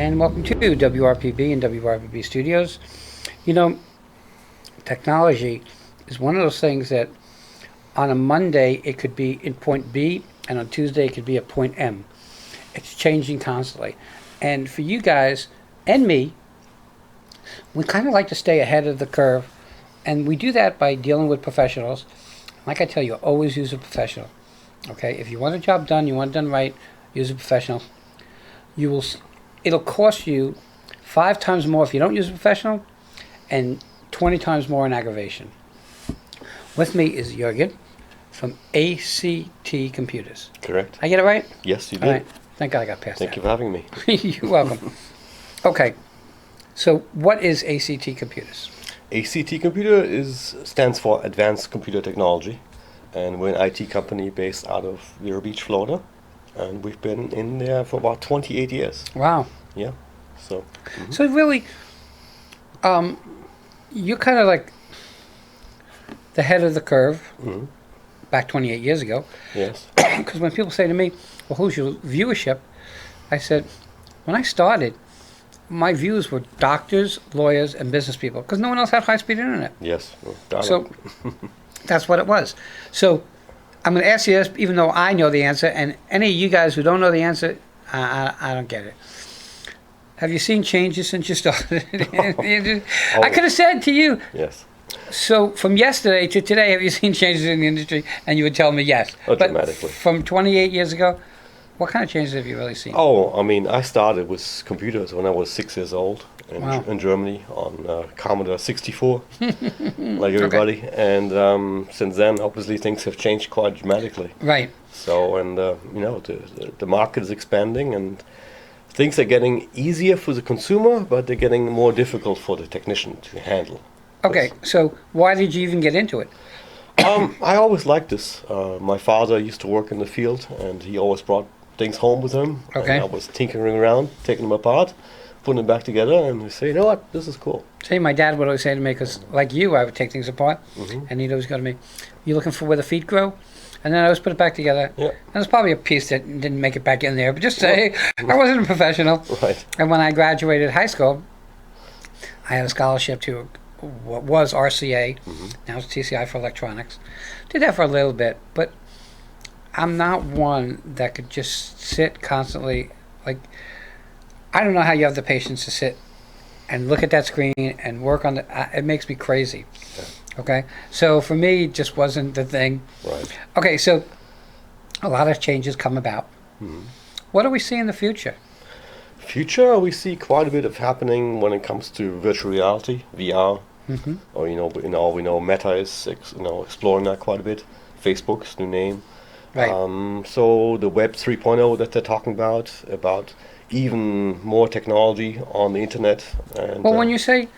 and welcome to WRPB and WRPB Studios. You know, technology is one of those things that on a Monday it could be in point B, and on Tuesday it could be at point M. It's changing constantly. And for you guys and me, we kind of like to stay ahead of the curve, and we do that by dealing with professionals. Like I tell you, always use a professional. Okay, if you want a job done, you want it done right, use a professional. It'll cost you 5 times more if you don't use a professional, and 20 times more in aggravation. With me is Jürgen from ACT Computers. Correct. I get it right? Yes, you did. All right. Thank God I got past that. Thank you for having me. You're welcome. Okay, so what is ACT Computers? ACT Computer stands for Advanced Computer Technology, and we're an IT company based out of Vero Beach, Florida, and we've been in there for about 28 years. Wow. Yeah. So. So really, you're kind of like the head of the curve back 28 years ago. Yes. Because when people say to me, well, who's your viewership? I said, when I started, my views were doctors, lawyers, and business people, because no one else had high-speed internet. Yes. So that's what it was. So I'm going to ask you this, even though I know the answer, and any of you guys who don't know the answer, I don't get it. Have you seen changes since you started? I could have said to you. Yes. So from yesterday to today, have you seen changes in the industry? And you would tell me yes. Oh, but dramatically. From 28 years ago, what kind of changes have you really seen? Oh, I mean, I started with computers when I was 6 years old in Germany on Commodore 64, like everybody. Okay. And since then, obviously, things have changed quite dramatically. Right. So, and the market is expanding, and things are getting easier for the consumer, but they're getting more difficult for the technician to handle. Okay, so why did you even get into it? I always liked this. My father used to work in the field, and he always brought things home with him. Okay. And I was tinkering around, taking them apart, putting them back together, and we say, you know what, this is cool. See, my dad would always say to me, because like you, I would take things apart, and he'd always go to me, you looking for where the feet grow? And then I always put it back together. Yeah. And there's probably a piece that didn't make it back in there, but just say, I wasn't a professional. Right. And when I graduated high school, I had a scholarship to what was RCA, now it's TCI for electronics. Did that for a little bit, but I'm not one that could just sit constantly, like, I don't know how you have the patience to sit and look at that screen and work on it makes me crazy. Yeah. Okay, so for me, it just wasn't the thing. Right. Okay, so a lot of changes come about. What do we see in the future? Future, we see quite a bit of happening when it comes to virtual reality, VR. Or we know Meta is exploring that quite a bit. Facebook's new name. Right. So the Web 3.0 that they're talking about even more technology on the internet. And, well, when you say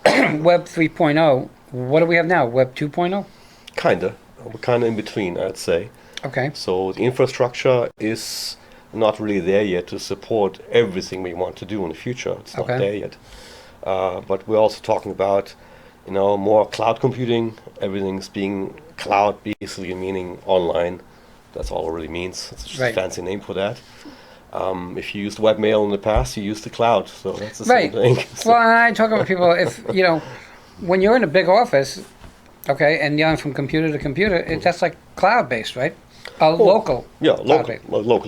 Web 3.0, what do we have now? Web 2.0? Kinda. We're kind of in between, I'd say. Okay. So the infrastructure is not really there yet to support everything we want to do in the future. It's not there yet. But we're also talking about, more cloud computing. Everything's being cloud, basically meaning online. That's all it really means. It's just a fancy name for that. If you used webmail in the past, you used the cloud. So that's the same thing. So well, I talk about people, if, when you're in a big office, okay, and you're from computer to computer, that's like cloud-based, right? Local. Yeah, local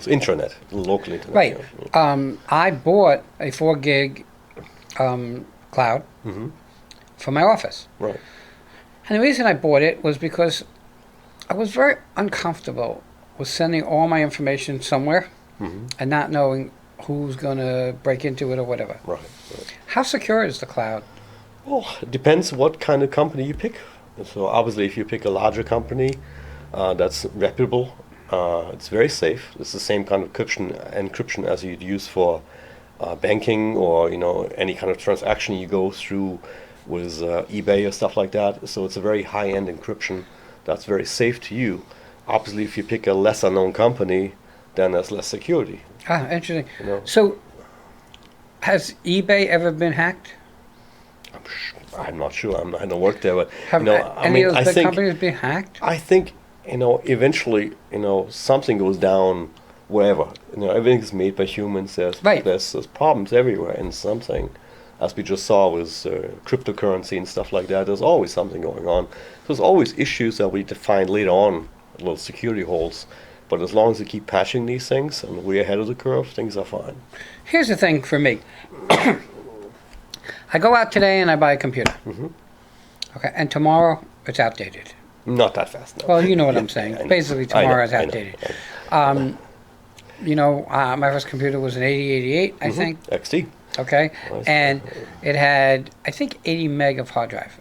intranet, local internet. Right. Yeah. I bought a 4 gig cloud for my office. Right. And the reason I bought it was because I was very uncomfortable with sending all my information somewhere and not knowing who's going to break into it or whatever. Right. How secure is the cloud? Well, it depends what kind of company you pick. So obviously, if you pick a larger company that's reputable, it's very safe. It's the same kind of encryption as you'd use for banking or any kind of transaction you go through with eBay or stuff like that. So it's a very high-end encryption that's very safe to you. Obviously, if you pick a lesser known company, then there's less security. Ah, interesting. So has eBay ever been hacked? I'm not sure. I don't work there, but have any of those big companies been hacked? I think eventually something goes down wherever. Everything is made by humans. Right. There's problems everywhere, and something, as we just saw with cryptocurrency and stuff like that, there's always something going on. There's always issues that we define later on, little security holes. But as long as we keep patching these things and we're ahead of the curve, things are fine. Here's the thing for me. I go out today and I buy a computer. Mm-hmm. Okay, and tomorrow it's outdated. Not that fast, no. Well, you know what I'm saying. I know. Basically, tomorrow it's I know. outdated. My first computer was an 8088, I think. XT. Okay, Nice. and it had, I think, 80 meg of hard drive.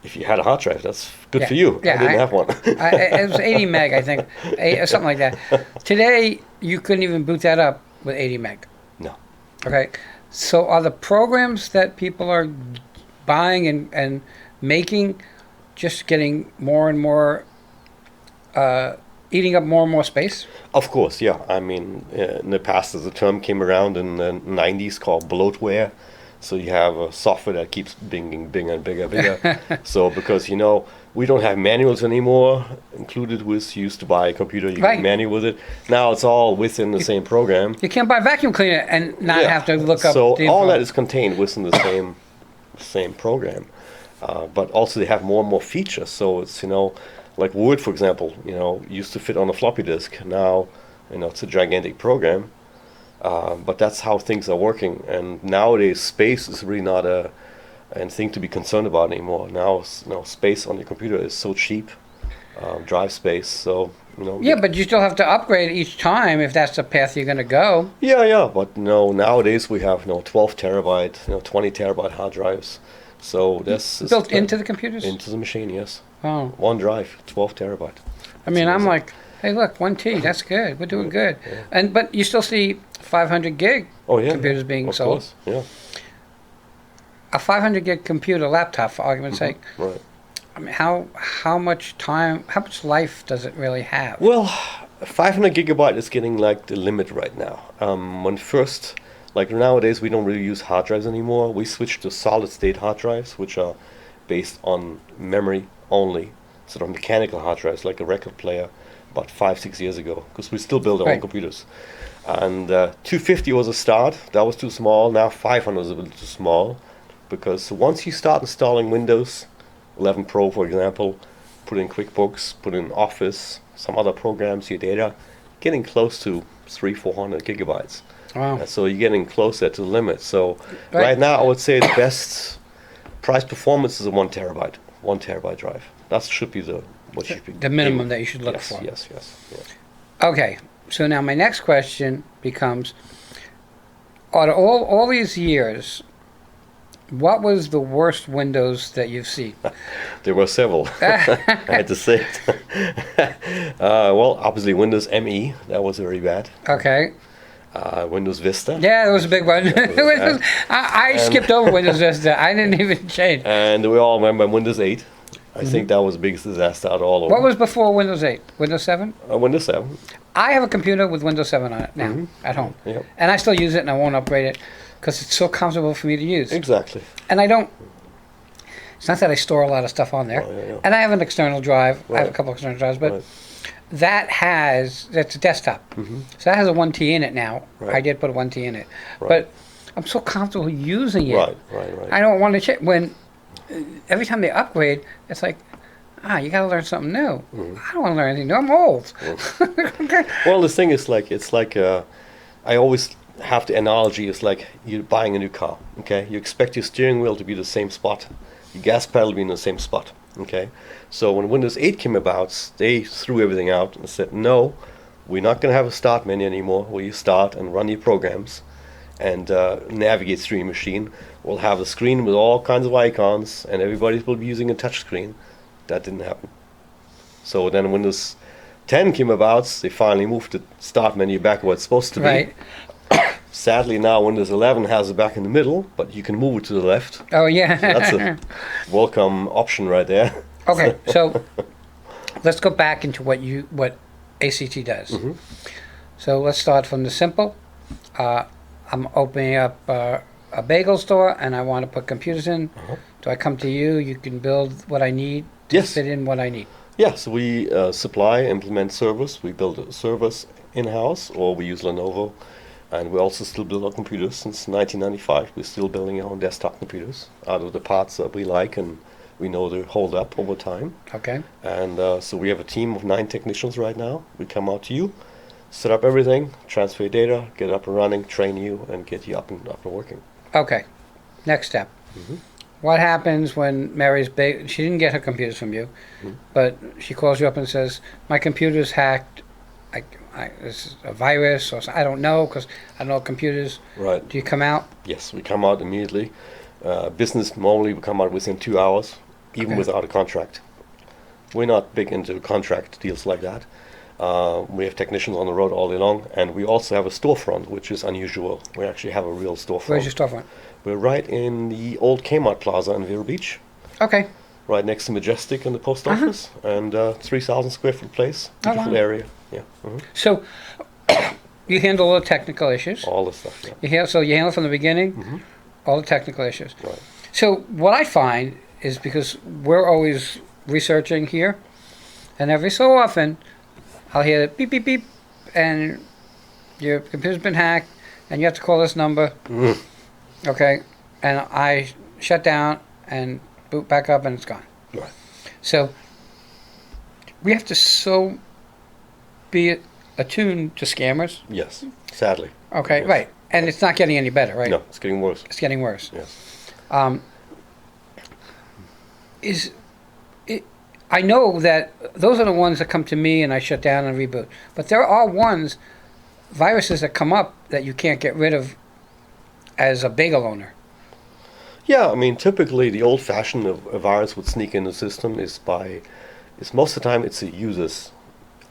If you had a hard drive, that's good Yeah. for you. Yeah, I didn't have one. It was 80 meg, I think, something like that. Today, you couldn't even boot that up with 80 meg. No. Okay, so are the programs that people are buying and making just getting more and more, eating up more and more space? Of course, yeah. I mean, in the past, as a term came around in the 90s called bloatware. So you have a software that keeps being bigger and bigger. So because, we don't have manuals anymore included with, you used to buy a computer, you Right. get a manual with it. Now it's all within the same program. You can't buy a vacuum cleaner and not have to look up So the all info. that is contained within the same program. But also they have more and more features. So it's, like Word, for example, used to fit on a floppy disk. Now, it's a gigantic program. But that's how things are working. And nowadays, space is really not a thing to be concerned about anymore. Now, space on your computer is so cheap, drive space. So, Yeah, but you still have to upgrade each time if that's the path you're going to go. Yeah. But nowadays we have 12 terabyte, 20 terabyte hard drives. So that's Built into the computers? into the machine. Yes, Oh, one drive, 12 terabyte. I mean, That's I'm amazing. like, hey, look, 1T, that's good. We're doing good. But you still see 500 gig Oh yeah, computers being of sold. course, yeah, A 500 gig computer laptop, for argument's sake. right. I mean, how much life does it really have? Well, 500 gigabyte is getting like the limit right now. When first, like nowadays, we don't really use hard drives anymore. We switched to solid state hard drives, which are based on memory only, sort of mechanical hard drives, like a record player, about 5-6 years ago, because we still build our own Right. computers. And 250 was a start. That was too small. Now 500 is a little too small, because once you start installing Windows 11 Pro, for example, put in QuickBooks, put in Office, some other programs, your data, getting close to 300-400 gigabytes. Wow. So you're getting closer to the limit. So Right. right now, I would say the best price performance is a 1 terabyte drive. That should be what should be The minimum that you should look yes, for. Yes. Okay, so now my next question becomes, out of all these years, what was the worst Windows that you've seen? There were several. I had to say it. Well, obviously Windows ME, that was very bad. Okay. Windows Vista. Yeah, that was a big one. I skipped over Windows Vista. I didn't even change. And we all remember Windows 8. I think that was the biggest disaster out of all of What them. was before Windows 8? Windows 7? Windows 7. I have a computer with Windows 7 on it now at home. Yep. And I still use it and I won't upgrade it because it's so comfortable for me to use. Exactly. And I don't, it's not that I store a lot of stuff on there. Oh, yeah. And I have an external drive. I have a Right. couple external drives, but Right. that's a desktop. So that has a 1T in it now. Right. I did put a 1T in it. Right. But I'm so comfortable using it. Right. I don't want to check when every time they upgrade, it's like, you got to learn something new. I don't want to learn anything new. I'm old. Well, the thing is, it's like I always have the analogy. It's like you're buying a new car. Okay, you expect your steering wheel to be the same spot, your gas pedal to be in the same spot. Okay, so when Windows 8 came about, they threw everything out and said, no, we're not going to have a start menu anymore, where you start and run your programs and navigate through your machine. We'll have a screen with all kinds of icons, and everybody will be using a touch screen. That didn't happen. So then Windows 10 came about, they finally moved the start menu back where it's supposed to be. Right. Sadly now Windows 11 has it back in the middle, but you can move it to the left. Oh, yeah. That's a welcome option right there. Okay, so let's go back into what ACT does. So let's start from the simple. I'm opening up a bagel store and I want to put computers in. Do I come to you? You can build what I need to Yes. fit in what I need. Yeah, so we supply, implement servers. We build servers in-house, or we use Lenovo. And we also still build our computers since 1995. We're still building our own desktop computers out of the parts that we like and we know they hold up over time. Okay. And so we have a team of 9 technicians right now. We come out to you, set up everything, transfer your data, get it up and running, train you, and get you up and working. Okay. Next step. What happens when Mary's she didn't get her computers from you, but she calls you up and says, my computer's hacked. This is a virus, or I don't know, because I don't know computers. Right. Do you come out? Yes, we come out immediately. Business normally we come out within 2 hours, even Okay. without a contract. We're not big into contract deals like that. We have technicians on the road all day long, and we also have a storefront, which is unusual. We actually have a real storefront. Where's your storefront? We're right in the old Kmart Plaza in Vero Beach, Okay. right next to Majestic and the post office, and 3,000 square foot place, Oh, beautiful wow. area. Yeah, So you handle all the technical issues. all this stuff. Yeah, You handle from the beginning, all the technical issues. right. So what I find is, because we're always researching here, and every so often I'll hear beep beep beep, and your computer's been hacked, and you have to call this number. Okay, and I shut down and boot back up, and it's gone. Right. So we have to so be attuned to scammers. Yes, sadly. Okay, Yes. right, and it's not getting any better, right? No, it's getting worse. It's getting worse. Yes. I know that those are the ones that come to me and I shut down and reboot. But there are viruses that come up that you can't get rid of as a bagel owner. Yeah, I mean, typically the old-fashioned a virus would sneak in the system is most of the time it's a user's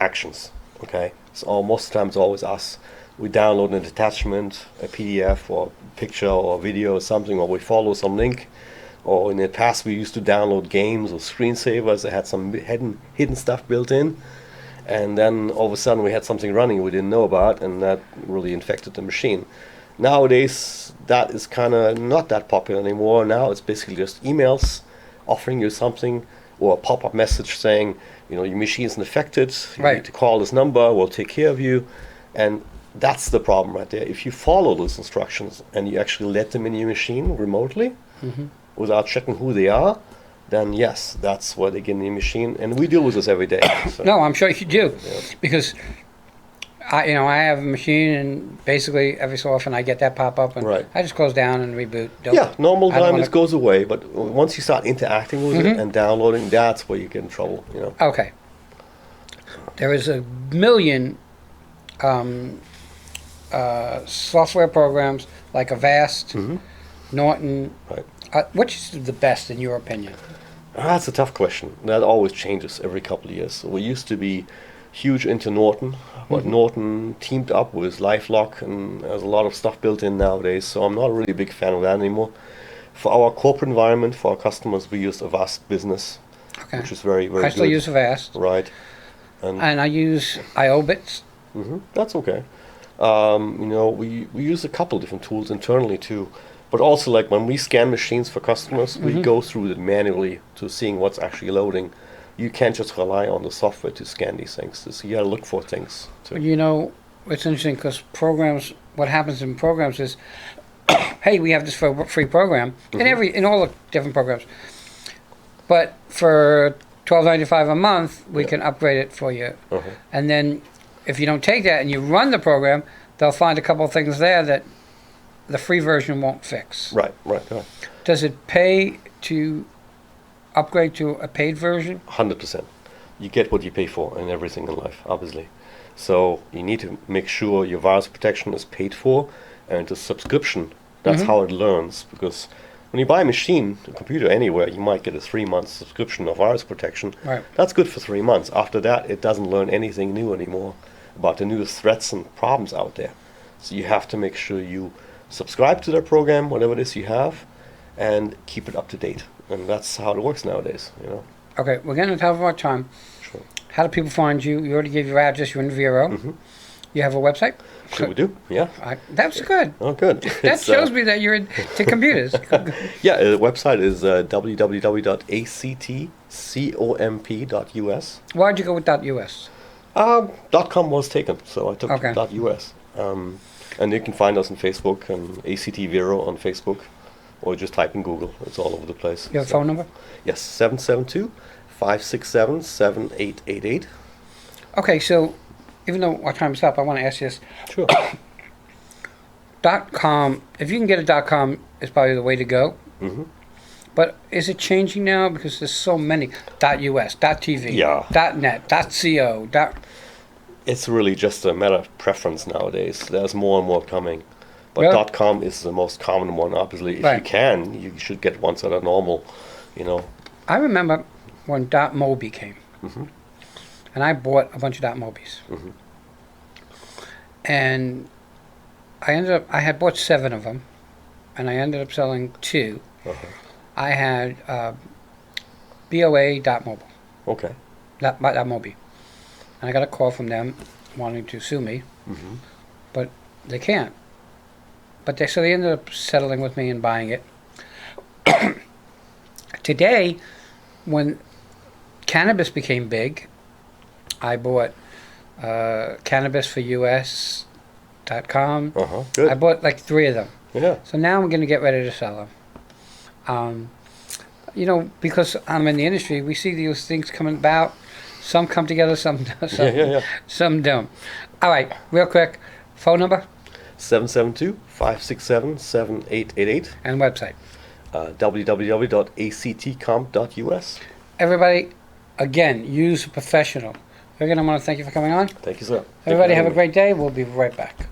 actions. Okay, so most of the time it's always us. We download an attachment, a PDF or picture or video or something, or we follow some link. Or in the past we used to download games or screensavers that had some hidden stuff built in. And then all of a sudden we had something running we didn't know about, and that really infected the machine. Nowadays, that is kind of not that popular anymore. Now it's basically just emails offering you something, or a pop-up message saying, your machine's infected, you Right. need to call this number, we'll take care of you. And that's the problem right there. If you follow those instructions and you actually let them in your machine remotely, without checking who they are, then yes, that's where they get in your machine. And we deal with this every day. So. No, I'm sure you do, Yeah. because I have a machine, and basically every so often I get that pop up, and Right. I just close down and reboot. Yeah, normal I don't time wanna- this goes away, but once you start interacting with it and downloading, that's where you get in trouble. Okay. There is a million software programs like Avast, Norton. Right. Which is the best in your opinion? That's a tough question. That always changes every couple of years. We used to be huge into Norton, but Norton teamed up with LifeLock, and there's a lot of stuff built in nowadays, so I'm not really a big fan of that anymore. For our corporate environment, for our customers, we use Avast Business, Okay. which is very, very I good. still use Avast, Right. and I use iObits. That's okay. We use a couple different tools internally too, but also like when we scan machines for customers, we go through it manually to seeing what's actually loading. You can't just rely on the software to scan these things. So you gotta look for things too. It's interesting because what happens in programs is, hey, we have this for a free program in all the different programs, but for $12.95 a month, we can upgrade it for you. And then if you don't take that and you run the program, they'll find a couple of things there that the free version won't fix. Right. Does it pay to upgrade to a paid version? 100%. You get what you pay for in everything in life, obviously. So you need to make sure your virus protection is paid for, and the subscription, that's how it learns. Because when you buy a machine, a computer anywhere, you might get a 3-month subscription of virus protection. Right. That's good for 3 months. After that, it doesn't learn anything new anymore about the newest threats and problems out there. So you have to make sure you subscribe to their program, whatever it is you have, and keep it up to date. And that's how it works nowadays. Okay, we're getting to the top of our time. Sure. How do people find you? You already gave your address. You're in Vero. You have a website? Sure we do, yeah. That's good. Oh, good. That shows me that you're into computers. Yeah, the website is www.actcomp.us. Why'd you go with .us? .com was taken, so I took Okay. .us. And you can find us on Facebook and ACT Vero on Facebook, or just type in Google. It's all over the place. You have a phone number? Yes, 772-567-7888. Okay, so even though our time is up, I want to ask you this. Sure. .com, if you can get a .com, is probably the way to go. Mm-hmm. But is it changing now? Because there's so many. .us, .tv, Yeah. .net, .co, It's really just a matter of preference nowadays. There's more and more coming. But Well- .com is the most common one, obviously. If you Right. can, you should get ones that are normal, you know. I remember when .mobi came. Mhm. And I bought a bunch of .mobis. Mhm. And I had bought 7 of them, and I ended up selling 2. Uh-huh. I had BOA.mobile, Okay. .mobi. And I got a call from them wanting to sue me, Mhm. but they can't. But so they ended up settling with me and buying it. Today, when cannabis became big, I bought cannabisforus.com. Uh-huh. I Good. bought like 3 of them. Yeah. So now I'm going to get ready to sell them. You know, because I'm in the industry, we see these things coming about. Some come together, some Yeah. some don't. All right, real quick, phone number 772-567-7888. and website. www.actcomp.us. Everybody, again, use a professional. Again, I want to thank you for coming on. Thank you, sir. Thank you Everybody for have a having me. great day. We'll be right back.